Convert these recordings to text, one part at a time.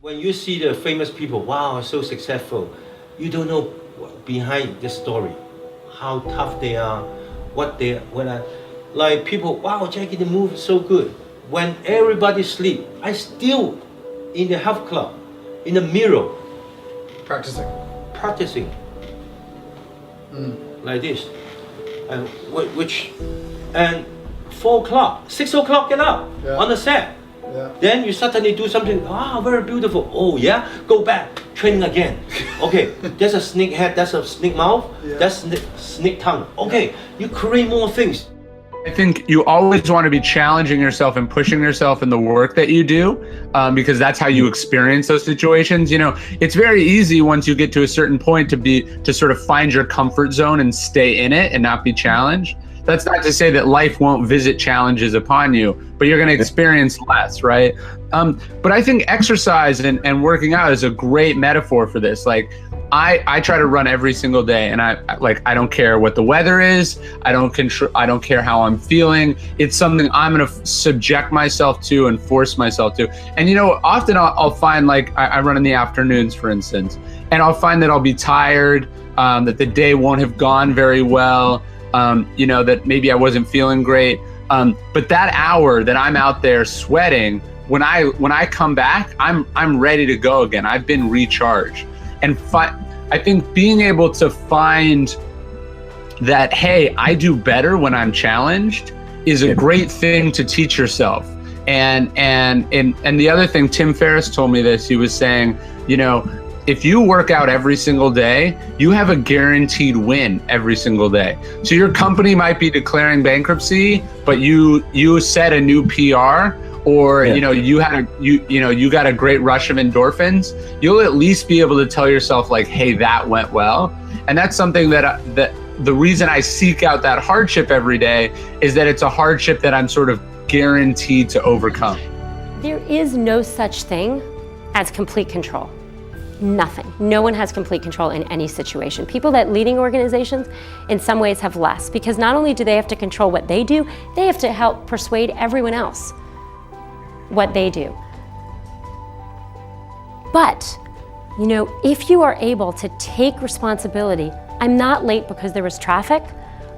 When you see the famous people, wow, so successful, you don't know behind the story, how tough they are, like people, wow, Jackie, the move is so good. When everybody sleep, I still in the health club, in the mirror, practicing, like this, and and 4 o'clock, 6 o'clock, get up on the set. Yeah. Then you suddenly do something, very beautiful. Oh yeah, go back, training again. Okay, there's a snake head, that's a snake mouth, that's snake tongue. Okay, you create more things. I think you always want to be challenging yourself and pushing yourself in the work that you do, because that's how you experience those situations. You know, it's very easy once you get to a certain point to sort of find your comfort zone and stay in it and not be challenged. That's not to say that life won't visit challenges upon you, but you're going to experience less, right? But I think exercise and working out is a great metaphor for this. Like, I try to run every single day, and I don't care what the weather is. I don't care how I'm feeling. It's something I'm going to subject myself to and force myself to. And you know, often I'll find, like, I run in the afternoons, for instance, and I'll find that I'll be tired, that the day won't have gone very well. You know, that maybe I wasn't feeling great. But that hour that I'm out there sweating, when I come back, I'm ready to go again. I've been recharged. And I think being able to find that, hey, I do better when I'm challenged is a great thing to teach yourself. And the other thing, Tim Ferriss told me this, he was saying, you know, if you work out every single day, you have a guaranteed win every single day. So your company might be declaring bankruptcy, but you set a new PR, or you know, you got a great rush of endorphins. You'll at least be able to tell yourself, like, hey, that went well. And that's something that the reason I seek out that hardship every day is that it's a hardship that I'm sort of guaranteed to overcome. There is no such thing as complete control. Nothing. No one has complete control in any situation. People that leading organizations in some ways have less, because not only do they have to control what they do, they have to help persuade everyone else what they do. But, you know, if you are able to take responsibility, I'm not late because there was traffic.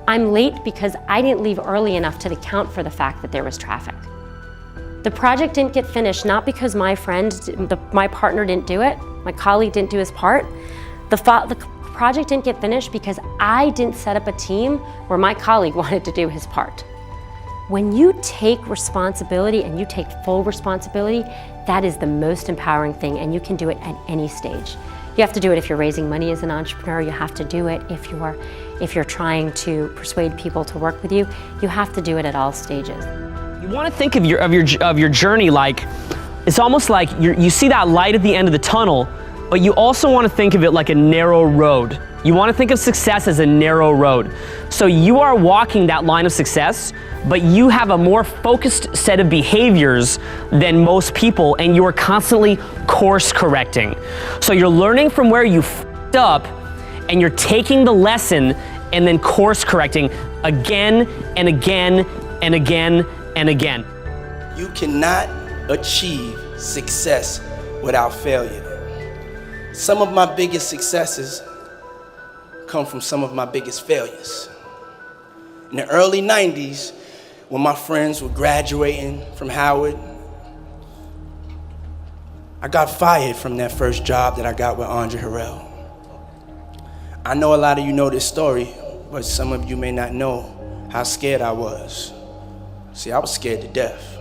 I'm late because I didn't leave early enough to account for the fact that there was traffic. The project didn't get finished not because my partner didn't do it, my colleague didn't do his part. The project didn't get finished because I didn't set up a team where my colleague wanted to do his part. When you take responsibility and you take full responsibility, that is the most empowering thing, and you can do it at any stage. You have to do it if you're raising money as an entrepreneur. You have to do it if you're trying to persuade people to work with you. You have to do it at all stages. You want to think of your journey like, it's almost like you see that light at the end of the tunnel, but you also want to think of it like a narrow road. You want to think of success as a narrow road. So you are walking that line of success, but you have a more focused set of behaviors than most people, and you are constantly course correcting. So you're learning from where you f***ed up, and you're taking the lesson and then course correcting again and again and again and again. You cannot achieve success without failure. Some of my biggest successes come from some of my biggest failures. In the early 90s, when my friends were graduating from Howard, I got fired from that first job that I got with Andre Harrell. I know a lot of you know this story, but some of you may not know how scared I was. See, I was scared to death.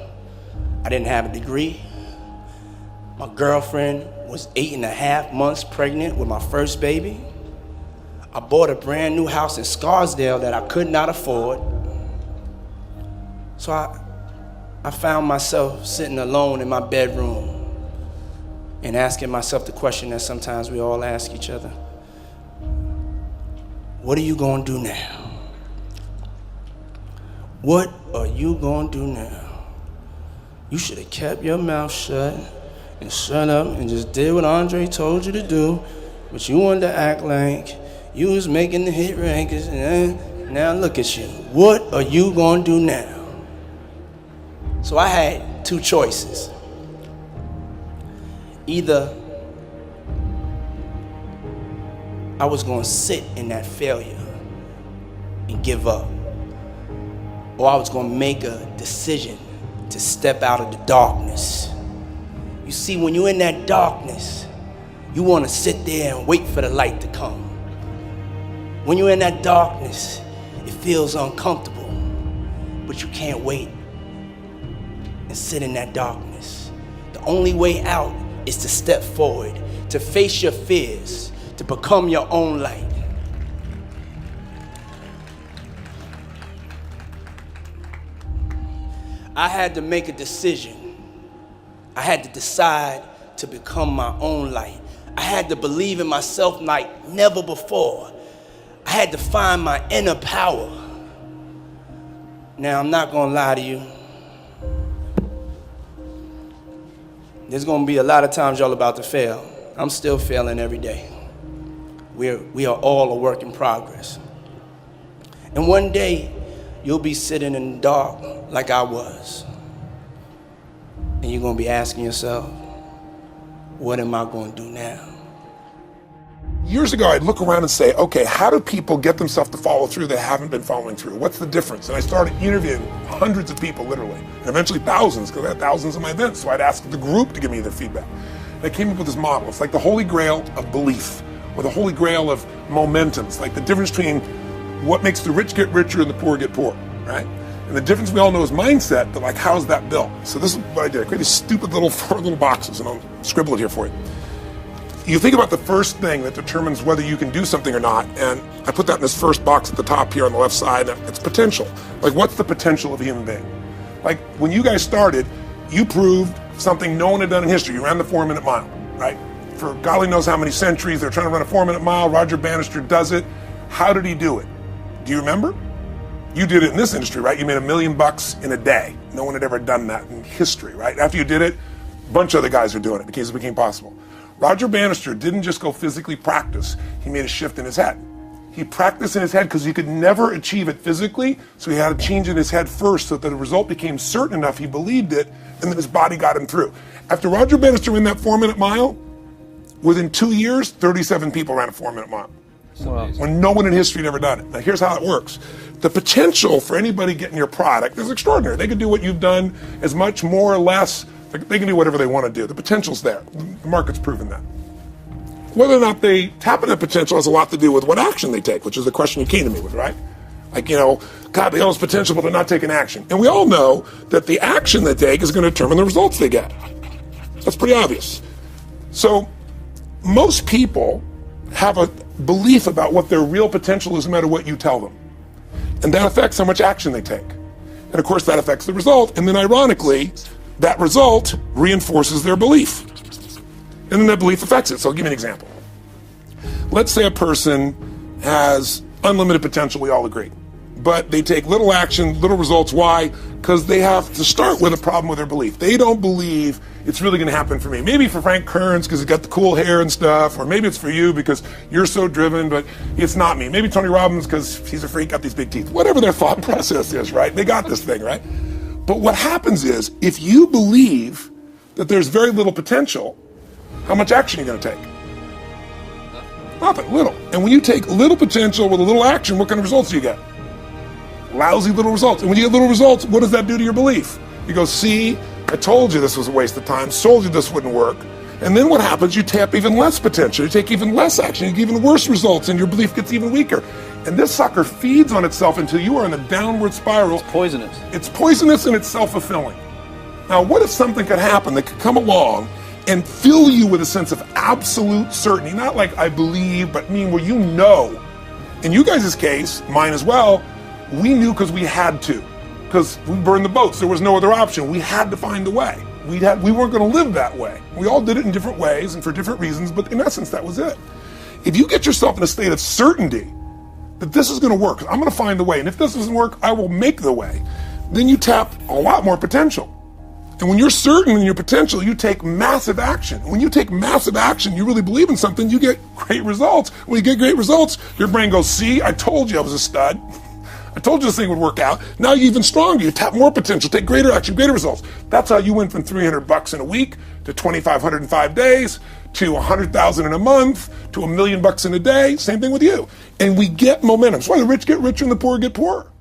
I didn't have a degree. My girlfriend was 8.5 months pregnant with my first baby. I bought a brand new house in Scarsdale that I could not afford. So I found myself sitting alone in my bedroom and asking myself the question that sometimes we all ask each other. What are you gonna do now? What are you gonna do now? You should have kept your mouth shut and shut up and just did what Andre told you to do, but you wanted to act like you was making the hit rankings, and now look at you. What are you gonna do now? So I had two choices. Either I was going to sit in that failure and give up, or I was going to make a decision to step out of the darkness. You see, when you're in that darkness, you want to sit there and wait for the light to come. When you're in that darkness, it feels uncomfortable, but you can't wait and sit in that darkness. The only way out is to step forward, to face your fears, to become your own light. I had to make a decision. I had to decide to become my own light. I had to believe in myself like never before. I had to find my inner power. Now, I'm not gonna lie to you. There's gonna be a lot of times y'all about to fail. I'm still failing every day. We are all a work in progress. And one day, you'll be sitting in the dark like I was. And you're gonna be asking yourself, what am I gonna do now? Years ago, I'd look around and say, okay, how do people get themselves to follow through that haven't been following through? What's the difference? And I started interviewing hundreds of people, literally, and eventually thousands, because I had thousands of my events. So I'd ask the group to give me their feedback. And I came up with this model. It's like the holy grail of belief, or the holy grail of momentum. It's like the difference between what makes the rich get richer and the poor get poor, right? And the difference we all know is mindset, but like, how's that built? So this is what I did. I created these stupid little 4 little boxes, and I'll scribble it here for you. You think about the first thing that determines whether you can do something or not, and I put that in this first box at the top here on the left side. It's potential. Like, what's the potential of a human being? Like, when you guys started, you proved something no one had done in history. You ran the 4-minute mile, right? For golly knows how many centuries, they're trying to run a 4-minute mile. Roger Bannister does it. How did he do it? Do you remember? You did it in this industry, right? You made $1 million in a day. No one had ever done that in history, right? After you did it, a bunch of other guys are doing it because it became possible. Roger Bannister didn't just go physically practice. He made a shift in his head. He practiced in his head because he could never achieve it physically, so he had to change in his head first so that the result became certain enough he believed it, and then his body got him through. After Roger Bannister ran that 4-minute mile, within 2 years, 37 people ran a 4-minute mile. Wow. When no one in history had ever done it. Now here's how it works. The potential for anybody getting your product is extraordinary. They can do what you've done as much, more or less. They can do whatever they want to do. The potential's there. The market's proven that. Whether or not they tap into that potential has a lot to do with what action they take, which is the question you came to me with, right? Like, you know, God, they all have potential, but they're not taking action. And we all know that the action they take is going to determine the results they get. That's pretty obvious. So most people have a belief about what their real potential is no matter what you tell them. And that affects how much action they take. And of course that affects the result. And then ironically, that result reinforces their belief. And then that belief affects it. So I'll give you an example. Let's say a person has unlimited potential, we all agree. But they take little action, little results. Why? Because they have to start with a problem with their belief. They don't believe it's really going to happen for me. Maybe for Frank Kearns because he's got the cool hair and stuff, or maybe it's for you because you're so driven, but it's not me. Maybe Tony Robbins because he's a freak, got these big teeth. Whatever their thought process is, right? They got this thing, right? But what happens is, if you believe that there's very little potential, how much action are you going to take? Nothing, little. And when you take little potential with a little action, what kind of results do you get? Lousy little results. And when you get little results, what does that do to your belief? You go, see, I told you this was a waste of time, told you this wouldn't work. And then what happens? You tap even less potential, you take even less action, you get even worse results, and your belief gets even weaker. And this sucker feeds on itself until you are in a downward spiral. It's poisonous. It's poisonous and it's self-fulfilling. Now, what if something could happen that could come along and fill you with a sense of absolute certainty? Not like I believe, but mean where you know. In you guys' case, mine as well, we knew because we had to. Because we burned the boats. There was no other option. We had to find a way. We weren't going to live that way. We all did it in different ways and for different reasons, but in essence, that was it. If you get yourself in a state of certainty that this is going to work, I'm going to find the way, and if this doesn't work, I will make the way, then you tap a lot more potential. And when you're certain in your potential, you take massive action. When you take massive action, you really believe in something, you get great results. When you get great results, your brain goes, see, I told you I was a stud. I told you this thing would work out. Now you're even stronger. You tap more potential, take greater action, greater results. That's how you went from $300 in a week to 2,500 in 5 days, to 100,000 in a month, to $1 million in a day. Same thing with you. And we get momentum. That's why the rich get richer and the poor get poorer.